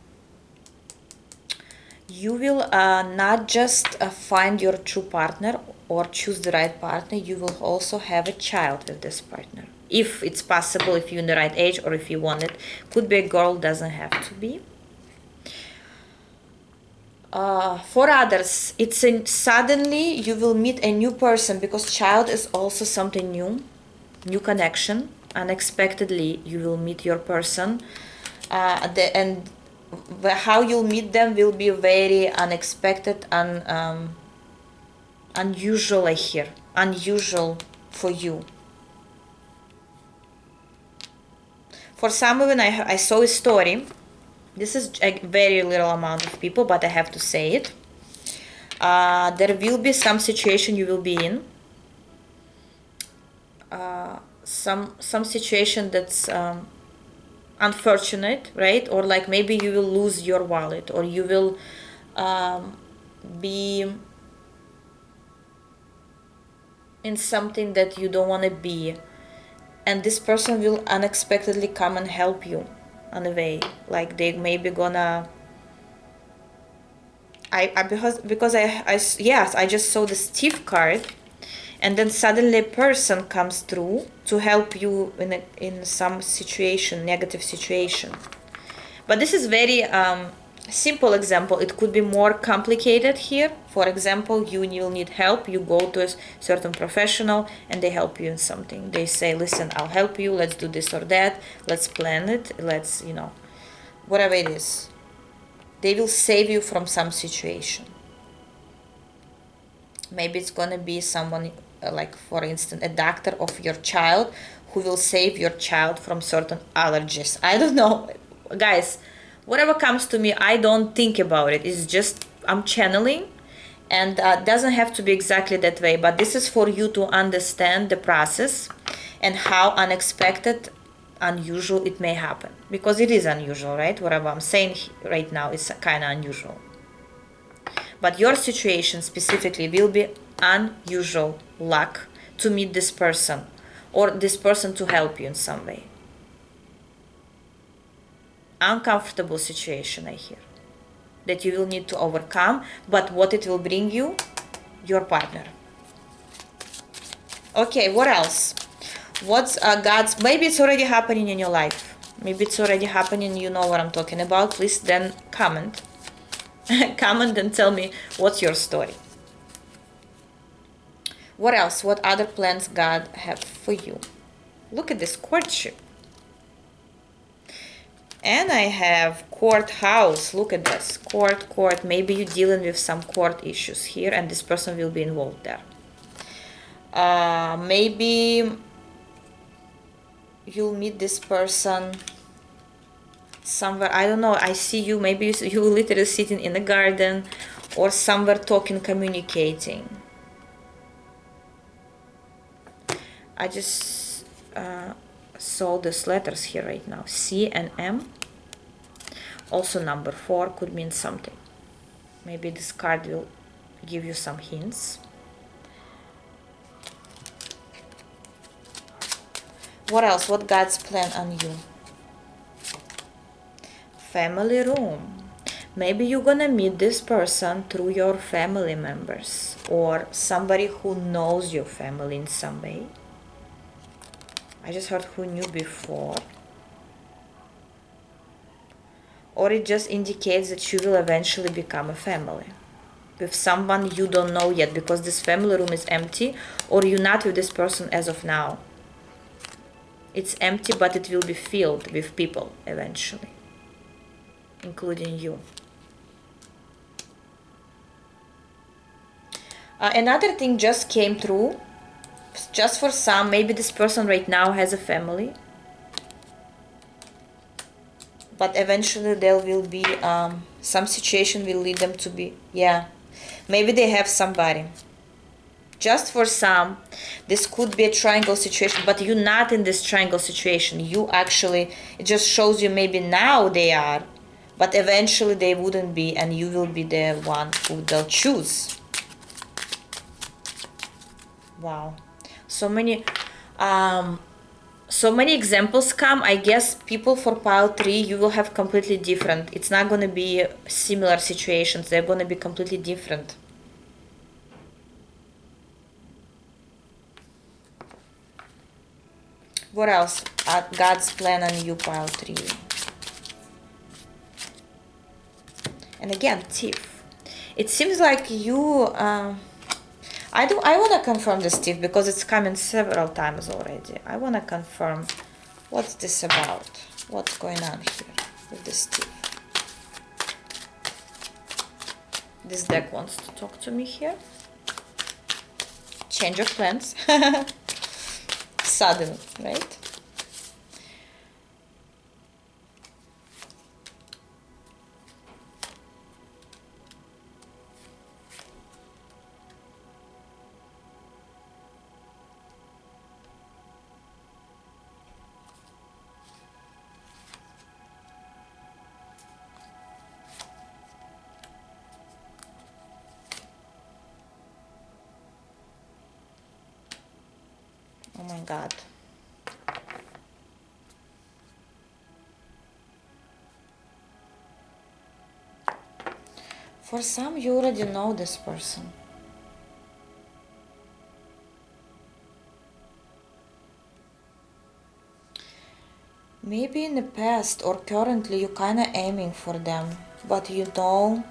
you will not just find your true partner or choose the right partner, you will also have a child with this partner. If it's possible, if you're in the right age or if you want it. Could be a girl, doesn't have to be. For others, suddenly you will meet a new person because child is also something new connection. Unexpectedly, you will meet your person, and how you'll meet them will be very unexpected and unusual. I hear unusual for you. For some even I saw a story. This is a very little amount of people, but I have to say it. There will be some situation you will be in. Some situation that's unfortunate, right? Or like maybe you will lose your wallet, or you will be in something that you don't want to be, and this person will unexpectedly come and help you on the way. Like they maybe gonna I because I yes, I just saw the Steve card, and then suddenly a person comes through to help you in some situation, negative situation. But this is very simple example. It could be more complicated here. For example, you will need help. You go to a certain professional and they help you in something. They say, listen, I'll help you. Let's do this or that. Let's plan it. Let's, whatever it is. They will save you from some situation. Maybe it's going to be someone like, for instance, a doctor of your child who will save your child from certain allergies. I don't know. Guys, whatever comes to me, I don't think about it. It's just I'm channeling, and doesn't have to be exactly that way, but this is for you to understand the process and how unexpected, unusual it may happen, because it is unusual, right? Whatever I'm saying right now is kind of unusual, but your situation specifically will be unusual luck to meet this person or this person to help you in some way. Uncomfortable situation, I hear, that you will need to overcome, but what it will bring you? Your partner. Okay, what else? What's God's, maybe it's already happening in your life. Maybe it's already happening, you know what I'm talking about. Please then comment. Comment and tell me what's your story. What else? What other plans God have for you? Look at this courtship. And I have courthouse. Look at this. Court. Maybe you're dealing with some court issues here and this person will be involved there. Maybe you'll meet this person somewhere. I don't know. I see you. Maybe you literally sitting in a garden or somewhere talking, communicating. I just saw these letters here right now. C and M. Also number 4 could mean something. Maybe this card will give you some hints. What else? What God's plan on you? Family room. Maybe you're gonna meet this person through your family members or somebody who knows your family in some way. I just heard who knew before. Or it just indicates that you will eventually become a family with someone you don't know yet, because this family room is empty, or you're not with this person as of now. It's empty, but it will be filled with people eventually, including you. Another thing just came through, just for some, maybe this person right now has a family, but eventually there will be some situation will lead them to be, yeah, maybe they have somebody. Just for some, this could be a triangle situation, but you're not in this triangle situation. You actually, it just shows you maybe now they are, but eventually they wouldn't be, and you will be the one who they'll choose. Wow. So many examples come. I guess people for pile 3, you will have completely different. It's not going to be similar situations. They're going to be completely different. What else? God's plan on you, pile 3. And again, thief. It seems like you... I want to confirm this thief because it's coming several times already. I want to confirm what's this about. What's going on here with this thief. This deck wants to talk to me here. Change of plans. Sudden, right? Oh my God. For some, you already know this person. Maybe in the past or currently you're kind of aiming for them, but you know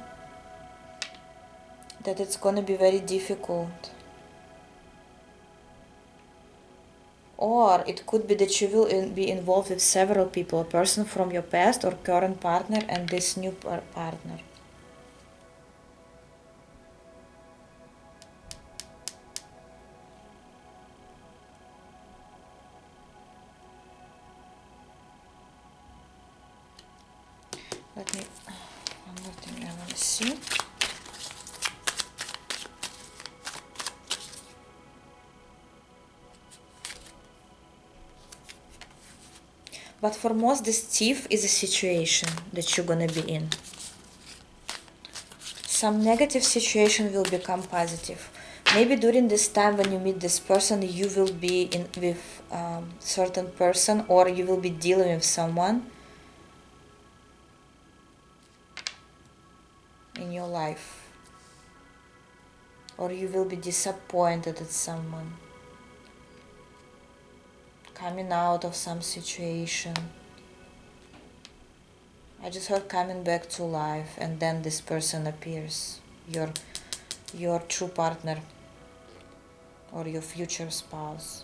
that it's gonna be very difficult. Or it could be that you will be involved with several people, a person from your past or current partner and this new partner. Let me, one more thing I want to see. But for most, this thief is a situation that you're gonna be in. Some negative situation will become positive. Maybe during this time when you meet this person, you will be in with certain person, or you will be dealing with someone in your life, or you will be disappointed at someone, coming out of some situation. I just heard coming back to life, and then this person appears, your true partner or your future spouse.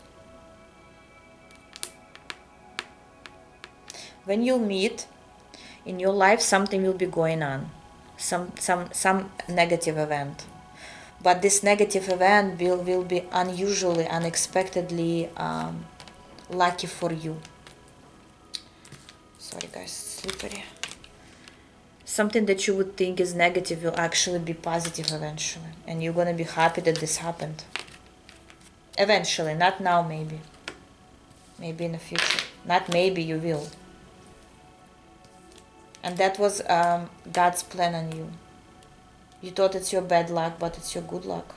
When you meet in your life, something will be going on, some negative event, but this negative event will be unusually, unexpectedly lucky for you. Sorry guys, slippery. Something that you would think is negative will actually be positive eventually, and you're gonna be happy that this happened. Eventually, not now, maybe in the future, not maybe, you will. And that was God's plan on you. You thought it's your bad luck, but it's your good luck.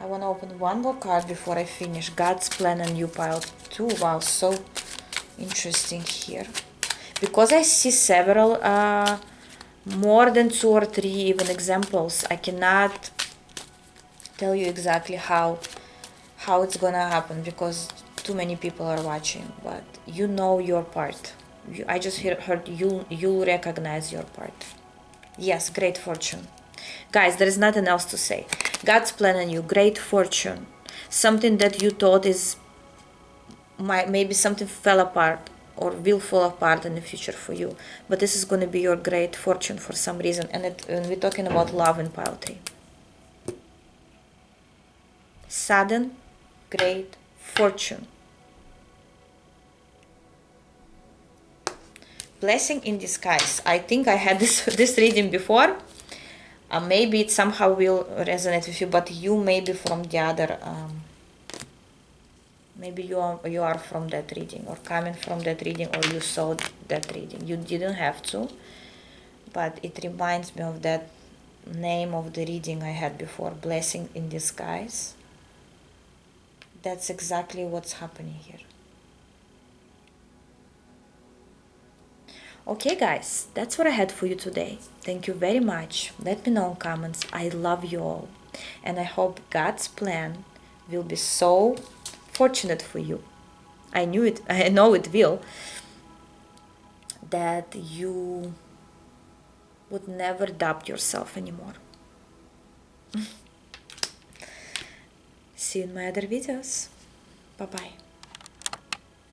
I want to open one more card before I finish. God's plan and you pile 2. Wow, so interesting here. Because I see several, more than 2 or 3 even examples, I cannot tell you exactly how it's gonna happen because too many people are watching. But you know your part. I just heard you'll recognize your part. Yes, great fortune. Guys, there is nothing else to say. God's plan on you, great fortune. Something that you thought is maybe something fell apart or will fall apart in the future for you. But this is going to be your great fortune for some reason. And we're talking about love in pile 3. Sudden, great fortune. Blessing in disguise. I think I had this reading before. Maybe it somehow will resonate with you, but you may be from the other. Maybe you are from that reading or coming from that reading, or you saw that reading. You didn't have to, but it reminds me of that name of the reading I had before, Blessing in Disguise. That's exactly what's happening here. Okay guys, that's what I had for you today. Thank you very much. Let me know in comments. I love you all. And I hope God's plan will be so fortunate for you. I know it will. That you would never doubt yourself anymore. See you in my other videos. Bye bye.